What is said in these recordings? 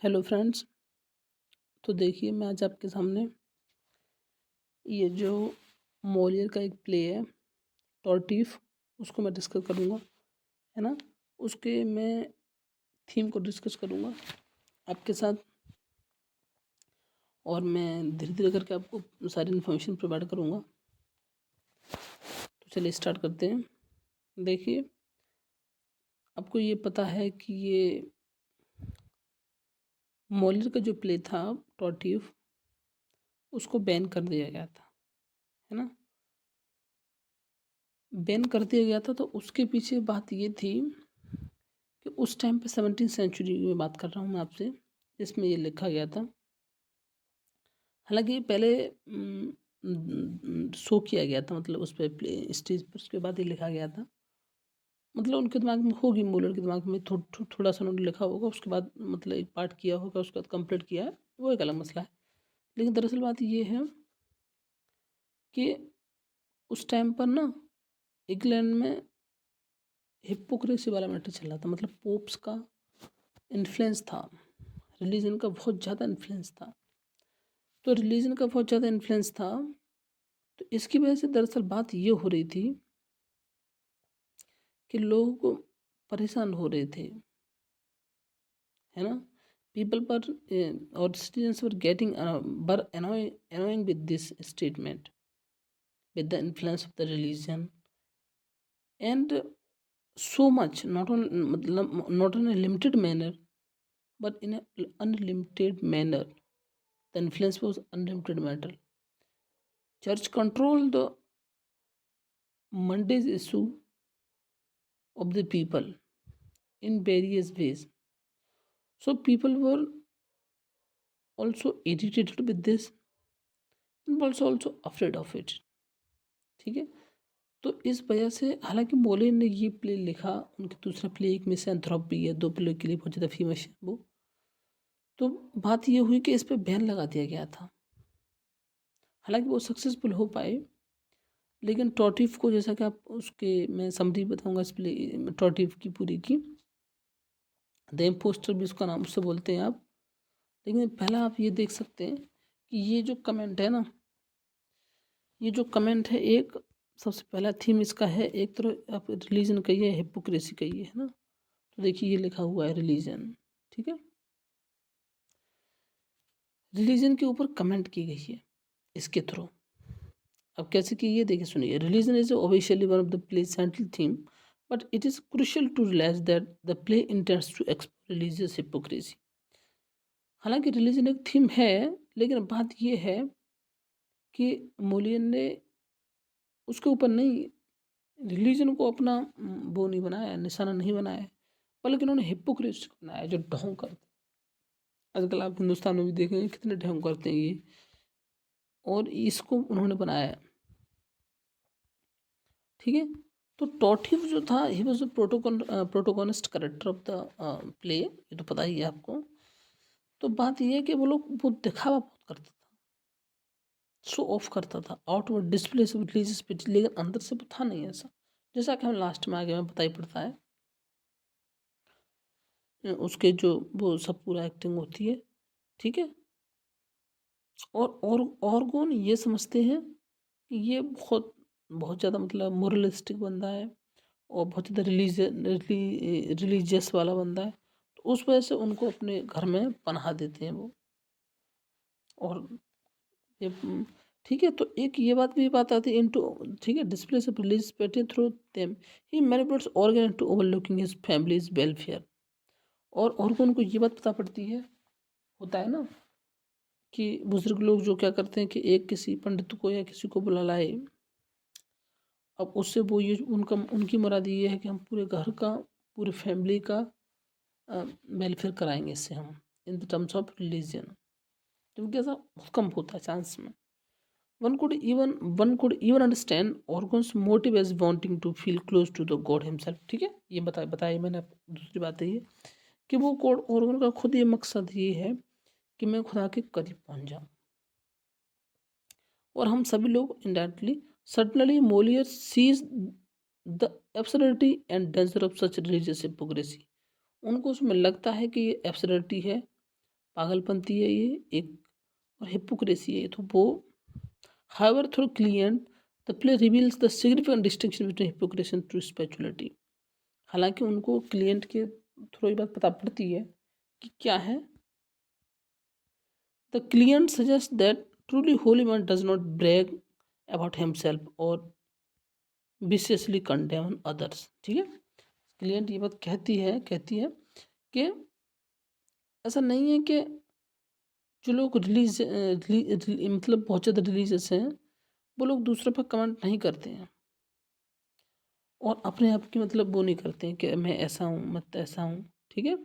Hello friends. तो देखिए मैं आज आपके सामने ये जो मोलियर का एक प्ले है टॉर्टिफ, उसको मैं डिस्कस करूँगा, है ना। उसके मैं थीम को डिस्कस करूँगा आपके साथ, और मैं धीरे धीरे करके आपको सारी इन्फॉर्मेशन प्रोवाइड करूँगा। तो चलिए स्टार्ट करते हैं। देखिए, आपको ये पता है कि ये मोलियर का जो प्ले था टॉर्टिफ, उसको बैन कर दिया गया था, है ना। बैन कर दिया गया था तो उसके पीछे बात ये थी कि उस टाइम पे 17वीं सेंचुरी की बात कर रहा हूँ मैं आपसे, जिसमें ये लिखा गया था। हालांकि पहले शो किया गया था, मतलब उस पर प्ले स्टेज पर, उसके बाद ही लिखा गया था। मतलब उनके दिमाग में होगी, मोलर के दिमाग में थोड़ा सा उन्होंने लिखा होगा, उसके बाद मतलब एक पार्ट किया होगा, उसके बाद कंप्लीट किया है, वो एक अलग मसला है। लेकिन दरअसल बात ये है कि उस टाइम पर ना इंग्लैंड में हिपोक्रेसी वाला मैटर चल रहा था, मतलब पोप्स का इन्फ्लुएंस था, रिलीजन का बहुत ज़्यादा इन्फ्लुएंस था। तो रिलीजन का बहुत ज़्यादा इन्फ्लुएंस था, तो इसकी वजह से दरअसल बात ये हो रही थी कि लोग परेशान हो रहे थे, है ना। पीपल पर और citizens were getting were annoying with this statement, with the influence of the religion, and so much, not in a limited manner, but in an unlimited manner. The influence was unlimited matter. Church controlled the Monday's issue of the people in various ways. So people were also irritated with this and also afraid of it. ठीक है। तो इस वजह से, हालांकि मोले ने ये प्ले लिखा, उनके दूसरा प्ले एक मिसैंथ्रोपी है, 2 प्ले के लिए बहुत ज़्यादा फेमस है वो। तो बात ये हुई कि इस पर बैन लगा दिया गया था। हालांकि वो सक्सेसफुल हो पाए, लेकिन टॉर्टिफ को, जैसा कि आप उसके मैं समरी बताऊंगा इस प्ले टॉर्टिफ की पूरी की, द इम्पोस्टर भी उसका नाम उससे बोलते हैं आप। लेकिन पहला आप ये देख सकते हैं कि ये जो कमेंट है ना, ये जो कमेंट है, एक सबसे पहला थीम इसका है, एक तरह आप रिलीजन कहिए, हिपोक्रेसी कहिए, है ना। तो देखिए ये लिखा हुआ है रिलीजन, ठीक है। रिलीजन के ऊपर कमेंट की गई है इसके थ्रू। अब कैसे की, ये देखिए सुनिए। Religion is officially one of the play central theme, but it is crucial to realise that the play intends to explore religious hypocrisy. हालांकि रिलीजन एक थीम है, लेकिन बात ये है कि मोलियन ने उसके ऊपर नहीं, रिलीजन को अपना वो नहीं बनाया, निशाना नहीं बनाया, बल्कि उन्होंने हिपोक्रेसी को बनाया, जो ढोंग करते। आजकल आप हिंदुस्तान में भी देखेंगे कितने ढोंग करते हैं ये, और इसको उन्होंने बनाया, ठीक है। तो टॉर्टिफ जो था, he was the protagonist character of the play, ये तो पता ही है आपको। तो बात ये है कि वो लोग वो दिखावा बहुत करता था, शो ऑफ करता था, आउटवर्ड डिस्प्ले से रिलीजियस पिटी, लेकिन अंदर से वो था नहीं ऐसा, जैसा कि हम लास्ट में आगे में पता ही पड़ता है। उसके जो वो सब पूरा एक्टिंग होती है, ठीक है। और कौन ये समझते हैं कि ये बहुत बहुत ज़्यादा मतलब मोरलिस्टिक बंदा है, और बहुत ज़्यादा रिलीजियस वाला बंदा है, तो उस वजह से उनको अपने घर में पनाह देते हैं वो। और ये ठीक है। तो एक ये बात आती है इनटू, ठीक है, displace of religious piety through them he manipulates Orgon to overlooking his family's welfare. और कौन को ये बात पता पड़ती है, होता है ना कि बुजुर्ग लोग जो क्या करते हैं कि एक किसी पंडित को या किसी को बुला लाए, अब उससे वो ये उनकी मुराद ये है कि हम पूरे घर का, पूरे फैमिली का वेलफेयर कराएंगे इससे हम, in the terms of religion. क्योंकि ऐसा बहुत कम होता है चांस में। One could even understand Orgon's motive as wanting to feel close to the god himself, ठीक है। ये बताया मैंने। दूसरी बात है ये कि वो गॉड ऑर्गन का खुद ये मकसद ये है कि मैं खुदा के करीब पहुंच जाऊं। और हम सभी लोग indirectly, certainly Moliere sees the absurdity and danger of such religious hypocrisy. उनको उसमें लगता है कि ये एब्सर्डिटी है पागलपंती है ये एक, और हिपोक्रेसी है। तो वो however through Cleante the play reveals the significant distinction between hypocrisy and true spirituality. हालांकि उनको क्लिएंट के थ्रू ये बात पता पड़ती है कि क्या है। The Cleante suggest that truly holy man does not brag about himself और विशेषली कंडेम अदर्स। ठीक है, क्लिएंट ये बात कहती है कि ऐसा नहीं है कि जो लोग मतलब बहुत ज़्यादा रिलीजियस हैं वो लोग दूसरों पर कमेंट नहीं करते हैं और अपने आप की मतलब वो नहीं करते हैं कि मैं ऐसा हूँ मैं ऐसा हूँ। ठीक है,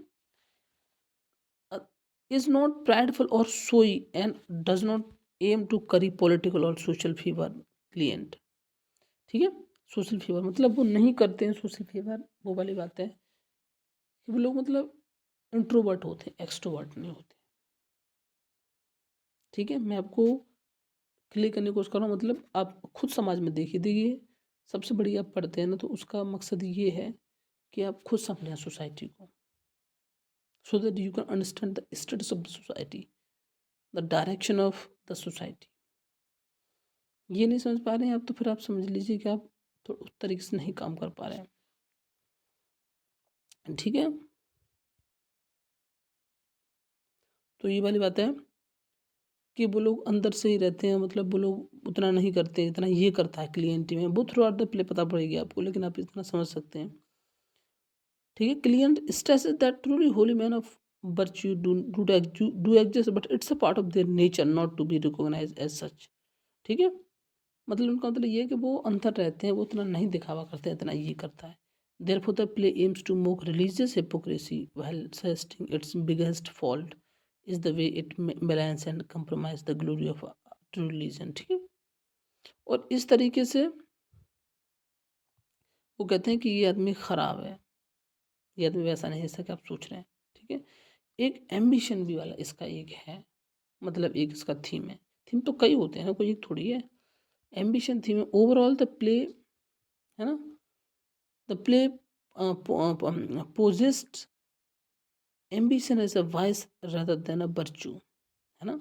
इज नॉट प्राइडफुल और सोई and does not aim to curry political और सोशल फीवर क्लिएंट। ठीक है, सोशल फीवर मतलब वो नहीं करते हैं सोशल फीवर, वो वाली बात है कि वो लोग मतलब इंट्रोवर्ट होते हैं, एक्सट्रोवर्ट नहीं होते। ठीक है, मैं आपको क्लियर करने की कोशिश कर रहा हूँ, मतलब आप खुद समाज में देखिए सबसे बड़ी आप पढ़ते हैं ना, तो उसका मकसद ये है कि आप खुद समझें सोसाइटी को, so that you can understand the status of the society, the direction of the society. ये नहीं समझ पा रहे हैं आप, तो फिर आप समझ लीजिए कि आप तो उस तरीके से नहीं काम कर पा रहे हैं। ठीक है, तो ये वाली बात है कि वो लोग अंदर से ही रहते हैं, मतलब वो लोग उतना नहीं करते इतना ये करता है क्लिएंट में। वो थ्रू आउट द प्ले पता पड़ेगी आपको, लेकिन आप इतना समझ सकते हैं। ठीक है, Cleante stresses that truly holy man of virtue do exist, but it's a part of their nature not to be recognized as such। ठीक है, मतलब उनका मतलब ये है कि वो अंतर रहते हैं, वो उतना नहीं दिखावा करते हैं इतना ये करता है। therefore the play aims to mock religious hypocrisy while suggesting its biggest fault is the way it balance and compromise the glory of true religion। ठीक है, और इस तरीके से वो कहते हैं कि ये आदमी खराब है, ये आदमी वैसा नहीं जैसा कि आप सोच रहे हैं। ठीक है, एक एम्बिशन भी वाला इसका एक है, मतलब एक इसका थीम है। थीम तो कई होते हैं ना, कोई एक थोड़ी है। एम्बिशन थीम है ओवरऑल द प्ले, है ना। The play posits ambition as a vice rather than a virtue, है ना।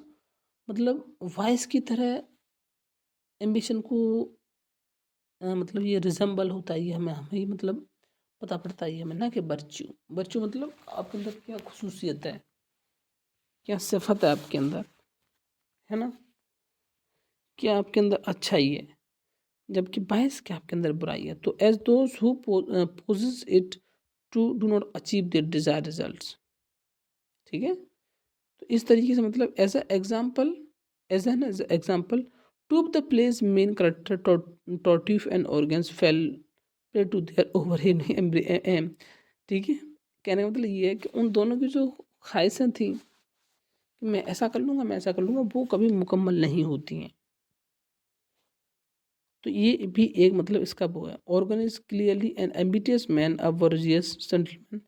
मतलब वाइस की तरह एम्बिशन को मतलब ये रिजेंबल होता है, ये हमें मतलब पता पड़ता है हमें ना, कि वर्च्यू वर्च्यू मतलब आपके अंदर क्या खुसूसियत है, क्या सिफत है आपके अंदर, है ना, क्या आपके अंदर अच्छाई है, जबकि बायस क्या आपके अंदर बुराई है। तो as those who possess it too do not achieve their desire results. ठीक है, तो इस तरीके से मतलब as an example two of the play's main character Tartuffe and Orgon's fail prey to their over em. ठीक है, कहने का मतलब ये है कि उन दोनों की जो ख्वाहिशें थी कि मैं ऐसा कर लूँगा मैं ऐसा कर लूँगा, वो कभी मुकम्मल नहीं होती हैं। तो ये भी एक मतलब इसका वो है। Orgon is clearly an ambitious man a bourgeois gentleman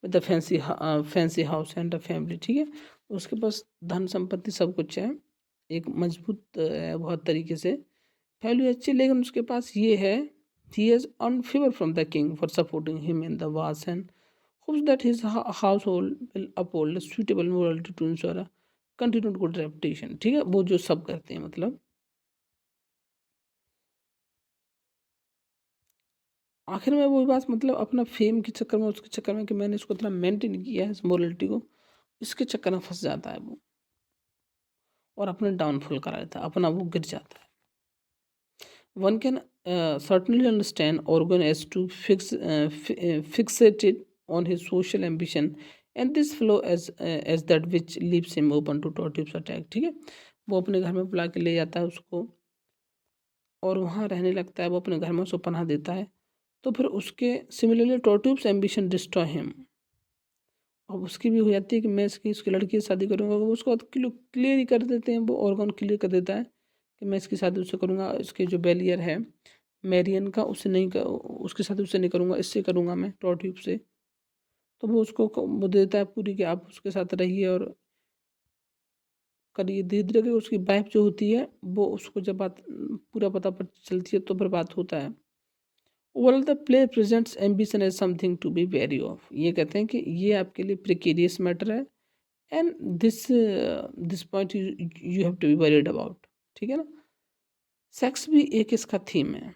with the fancy house and a family. ठीक है, उसके पास धन संपत्ति सब कुछ है, एक मजबूत बहुत तरीके से फैमिली अच्छी, लेकिन उसके पास ये है, he has earn favour from the king for supporting him in the wars and hopes that his household will uphold a suitable morality to ensure a continued good reputation। ठीक है, वो जो सब करते हैं मतलब आखिर में वो बात मतलब अपना फेम के चक्कर में, उसके चक्कर में कि मैंने इसको इतना मेंटेन किया है इस मोरलिटी को, इसके चक्कर में फंस जाता है वो और अपने डाउनफॉल करा लेता है, अपना वो गिर जाता है। One can certainly understand organ as to fixated on his social ambition and this flow as that which leaves him open to tortive's attack। ठीक है, वो अपने घर में बुला के ले जाता है उसको और वहाँ रहने लगता है, वो अपने घर में उसको पनाह देता है। तो फिर उसके सिमिलरली टॉर्टिव्स एम्बिशन डिस्ट्रॉय हिम, अब उसकी भी हो जाती है कि मैं इसकी लड़की से शादी करूँगा, वो उसको क्लियर ही कर देते हैं, वो ऑर्गन क्लियर कर देता है कि मैं इसकी शादी उससे करूँगा, इसके जो बैलियर है मैरियन का उससे नहीं कर, उसकी शादी उससे नहीं करूँगा, इससे करूँगा मैं टॉर्ट्यूब से। तो वो उसको वो देता है पूरी कि आप उसके साथ रहिए और करिए। धीरे धीरे उसकी वाइफ जो होती है वो उसको जब बात पूरा पता चलती है तो फिर बात होता है। Overall the play presents ambition as something to be very off. ये कहते हैं कि ये आपके लिए प्रिकेरियस मैटर है, and this point you have to be worried about, ठीक है ना। सेक्स भी एक इसका थीम है,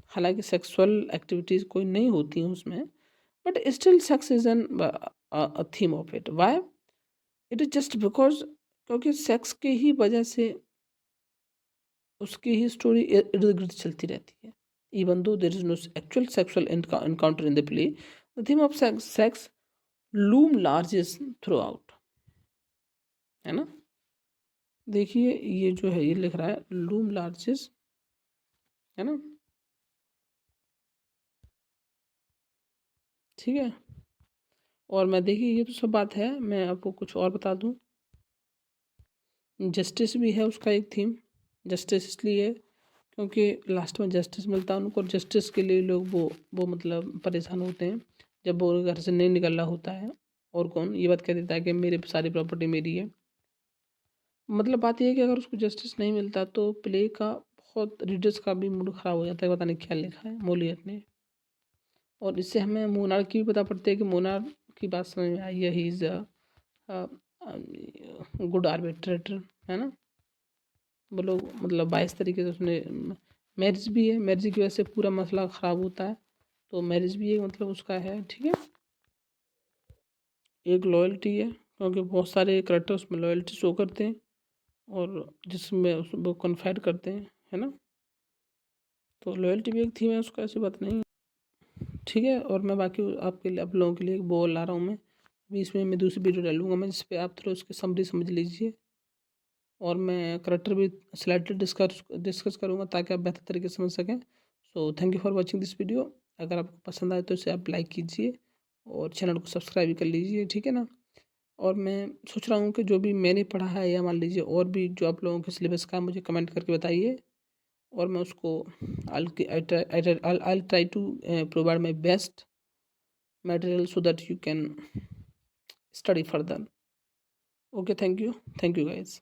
हालांकि सेक्सुअल एक्टिविटीज़ कोई नहीं होती हैं उसमें, but still sex is an theme of it. Why? It is just because क्योंकि सेक्स के ही वजह से उसकी ही स्टोरी इर्द गिर्द चलती रहती है। Even though there is no actual sexual encounter in the play, the theme of sex loom largest throughout, है ना। देखिए ये जो है ये लिख रहा है लूम लार्जेस्ट, है ना, ठीक है। और मैं देखिए ये तो सब बात है, मैं आपको कुछ और बता दूं। जस्टिस भी है उसका एक थीम। जस्टिस इसलिए क्योंकि लास्ट में जस्टिस मिलता है उनको, और जस्टिस के लिए लोग वो मतलब परेशान होते हैं जब वो घर से नहीं निकल रहा होता है, और कौन ये बात कह देता है कि मेरे सारी प्रॉपर्टी मेरी है। मतलब बात ये है कि अगर उसको जस्टिस नहीं मिलता तो प्ले का बहुत रीडर्स का भी मूड ख़राब हो जाता है, पता नहीं क्या लिखा है मोलियर ने। और इससे हमें मोनार्क की भी पता पड़ती है कि मोनार्क की बात समझ में आई है, ही इज़ गुड आर्बिट्रेटर, है ना। वो लोग मतलब 22 तरीके से उसने मैरिज भी है, मैरिज की वजह से पूरा मसला ख़राब होता है, तो मैरिज भी एक मतलब उसका है, ठीक है। एक लॉयल्टी है क्योंकि बहुत सारे करेक्टर उसमें लॉयल्टी शो करते हैं और जिसमें वो कन्फाइड करते हैं, है ना। तो लॉयल्टी भी एक थीम है उसका, ऐसी बात नहीं है, ठीक है। और मैं बाकी आपके लिए आप लोगों के लिए एक बोल ला रहा हूँ मैं अभी, इसमें मैं दूसरी वीडियो डालूंगा मैं, जिस पे आप थोड़ा उसकी समरी समझ लीजिए, और मैं करेक्टर भी स्लाइडली डिस्कस करूँगा ताकि आप बेहतर तरीके से समझ सकें। So thank you for watching this video. अगर आपको पसंद आए तो इसे आप लाइक कीजिए और चैनल को सब्सक्राइब भी कर लीजिए, ठीक है ना। और मैं सोच रहा हूँ कि जो भी मैंने पढ़ा है या मान लीजिए और भी जो आप लोगों के सिलेबस का है मुझे कमेंट करके बताइए, और मैं उसको I'll try to provide my best material so that you can study further. Okay, thank you guys.